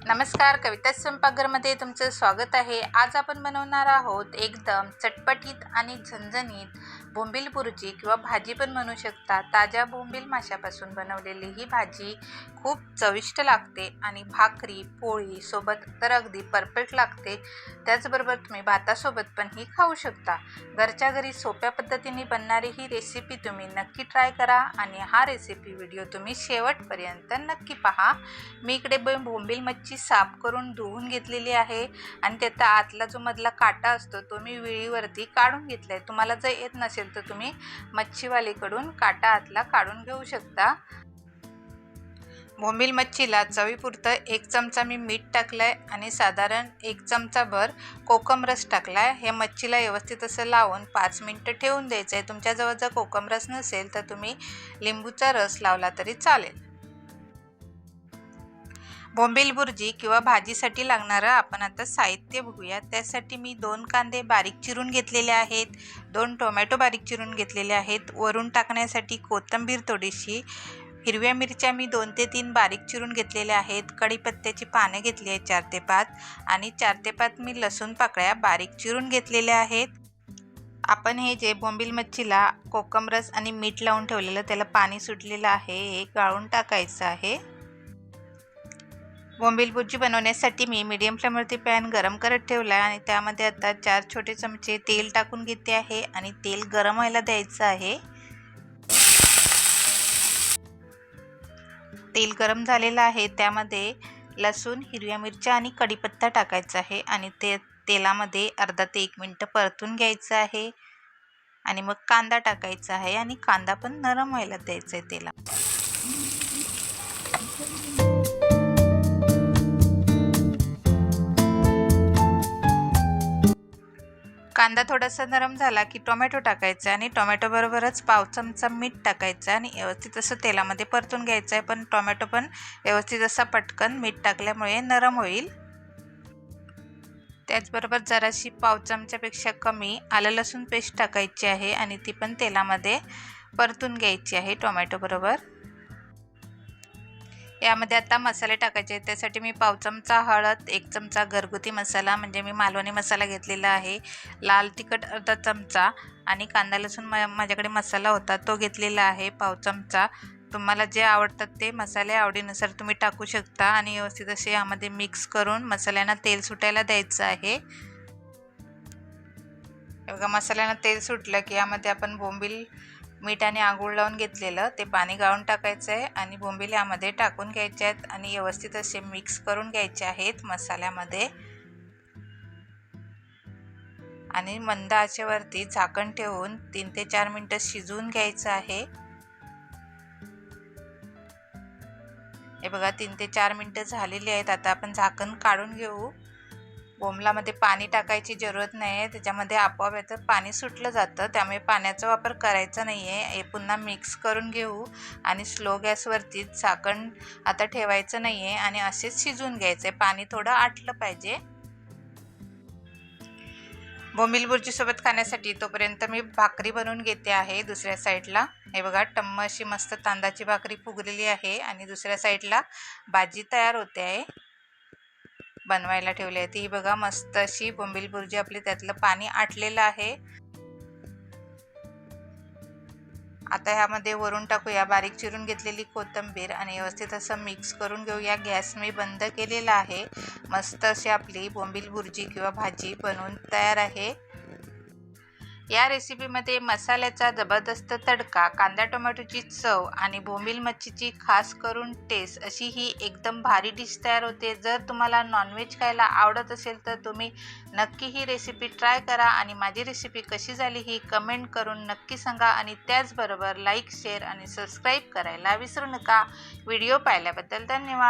नमस्कार, कविता स्वयंपाकघरमध्ये तुमचं स्वागत आहे। आज आपण बनवणार आहोत एकदम चटपटीत आणि झणझणीत बोंबील बुर्जी किंवा भाजी पण म्हणू शकता। ताज्या बोंबील माशापासून बनवलेली ही भाजी खूप चविष्ट लागते आणि भाकरी पोळी सोबत तर अगदी परफेक्ट लागते। त्याचबरोबर तुम्ही भातासोबत पण ही खाऊ शकता। घरच्या घरी सोप्या पद्धतीने बनणारी ही रेसिपी तुम्ही नक्की ट्राय करा आणि हा रेसिपी व्हिडिओ तुम्ही शेवटपर्यंत नक्की पहा। मी इकडे बोंबील मच्छी साफ करून धुवून घेतलेली आहे आणि त्याचा आतला जो मधला काटा असतो तो मी विळीवरती काढून घेतलाय। तुम्हाला जर येत नसेल तर तुम्ही मच्छीवालीकडून काटा आतला काढून घेऊ शकता। बोंबील मच्छीला चवीपुरतं 1 चमचा मी मीठ टाकलंय आणि साधारण 1 चमचाभर कोकम रस टाकलाय। हे मच्छीला व्यवस्थित असं लावून 5 मिनिटं ठेवून द्यायचं आहे। तुमच्याजवळ जर कोकम रस नसेल तर तुम्ही लिंबूचा रस लावला तरी चालेल। बोंबील बुर्जी किंवा भाजीसाठी लागणारं आपण आता साहित्य बघूया। त्यासाठी मी 2 कांदे बारीक चिरून घेतलेले आहेत, 2 टोमॅटो बारीक चिरून घेतलेले आहेत, वरून टाकण्यासाठी कोथिंबीर थोडीशी, हिरव्या मिरच्या मी 2 ते 3 बारीक चिरून घेतलेल्या आहेत, कढीपत्त्याची पाने घेतली आहेत 4 ते 5 आणि 4 ते 5 मी लसूण पाकळ्या बारीक चिरून घेतलेल्या आहेत। आपण हे जे बोंबील मच्छीला कोकम रस आणि मीठ लावून ठेवलेलं त्याला पाणी सुटलेलं आहे हे गाळून टाकायचं आहे। बोंबील बुर्जी बनवण्यासाठी मी मीडियम फ्लेमवरती पॅन गरम करत ठेवला आणि त्यामध्ये आता 4 छोटे चमचे तेल टाकून घेते आहे आणि तेल गरम व्हायला द्यायचं आहे। तेल गरम झालेलं आहे, त्यामध्ये लसूण, हिरव्या मिरच्या आणि कढीपत्ता टाकायचा आहे आणि ते तेलामध्ये अर्धा ते 1 मिनिट परतून घ्यायचं आहे आणि मग कांदा टाकायचा आहे आणि कांदा पण नरम व्हायला द्यायचा आहे तेलात। कांदा थोडासा नरम झाला की टोमॅटो टाकायचा आणि टोमॅटो बरोबरच पाव चमचा मीठ टाकायचं आणि व्यवस्थित असं तेलामध्ये परतून घ्यायचं आहे। पण टोमॅटो पण व्यवस्थित असा पटकन मीठ टाकल्यामुळे नरम होईल। त्याचबरोबर जराशी पाव चमच्यापेक्षा कमी आलं लसूण पेस्ट टाकायची आहे आणि ती पण तेलामध्ये परतून घ्यायची आहे टोमॅटो बरोबर। यामध्ये आता मसाले टाकायचे आहेत। त्यासाठी मी पाव चमचा हळद, 1 चमचा घरगुती मसाला म्हणजे मी मालवणी मसाला घेतलेला आहे, लाल तिखट अर्धा चमचा आणि कांदा लसूण माझ्याकडे मसाला होता तो घेतलेला आहे पाव चमचा। तुम्हाला जे आवडतात ते मसाले आवडीनुसार तुम्ही टाकू शकता आणि व्यवस्थित असे यामध्ये मिक्स करून मसाल्यांना तेल सुटायला द्यायचं आहे। बघा मसाल्यांना तेल सुटलं की यामध्ये आपण बोंबील मीठाने आंघोळ लावून घेतलेलं ते पाणी गाळून टाकायचं आहे आणि बोंबील यामध्ये टाकून घ्यायचे आहेत आणि व्यवस्थित असे मिक्स करून घ्यायचे आहेत मसाल्यामध्ये आणि मंद आचेवरती झाकण ठेवून 3 ते 4 मिनिटं शिजवून घ्यायचं आहे। हे बघा 3 ते 4 मिनिटं झालेली आहेत। आता आपण झाकण काढून घेऊ। बोंबलामध्ये पाणी टाकायची जरूरत नाही आहे, त्याच्यामध्ये आपोआप याचं पाणी सुटलं जातं, त्यामुळे पाण्याचा वापर करायचा नाही आहे। हे पुन्हा मिक्स करून घेऊ आणि स्लो गॅसवरती झाकण आता ठेवायचं नाही आहे आणि असेच शिजवून घ्यायचं आहे, पाणी थोडं आटलं पाहिजे। बोंबील बुर्जीसोबत खाण्यासाठी तोपर्यंत मी भाकरी बनवून घेते आहे दुसऱ्या साईडला। हे बघा टम्म अशी मस्त तांदळाची भाकरी फुगलेली आहे आणि दुसऱ्या साईडला भाजी तयार होते आहे, बनवायला ठेवली आहे ती बघा मस्त अशी बोंबील बुर्जी आपली त्यातलं पाणी आटलेलं आहे। आता ह्यामध्ये वरून टाकूया बारीक चिरून घेतलेली कोथिंबीर आणि व्यवस्थित असं मिक्स करून घेऊया। गॅस मी बंद केलेला आहे। मस्त अशी आपली बोंबील बुर्जी किंवा भाजी बनवून तयार आहे। या रेसिपीमध्ये मसाल्याचा जबरदस्त तडका, कांदा टोमॅटोची चव आणि बोंबील मच्छीची खास करून टेस्ट अशी ही एकदम भारी डिश तयार होते। जर तुम्हाला नॉनव्हेज खायला आवडत असेल तर तुम्ही नक्की ही रेसिपी ट्राय करा आणि माझी रेसिपी कशी झाली ही कमेंट करून नक्की सांगा आणि त्याचबरोबर लाईक, शेअर आणि सबस्क्राईब करायला विसरू नका। व्हिडिओ पाहिल्याबद्दल धन्यवाद।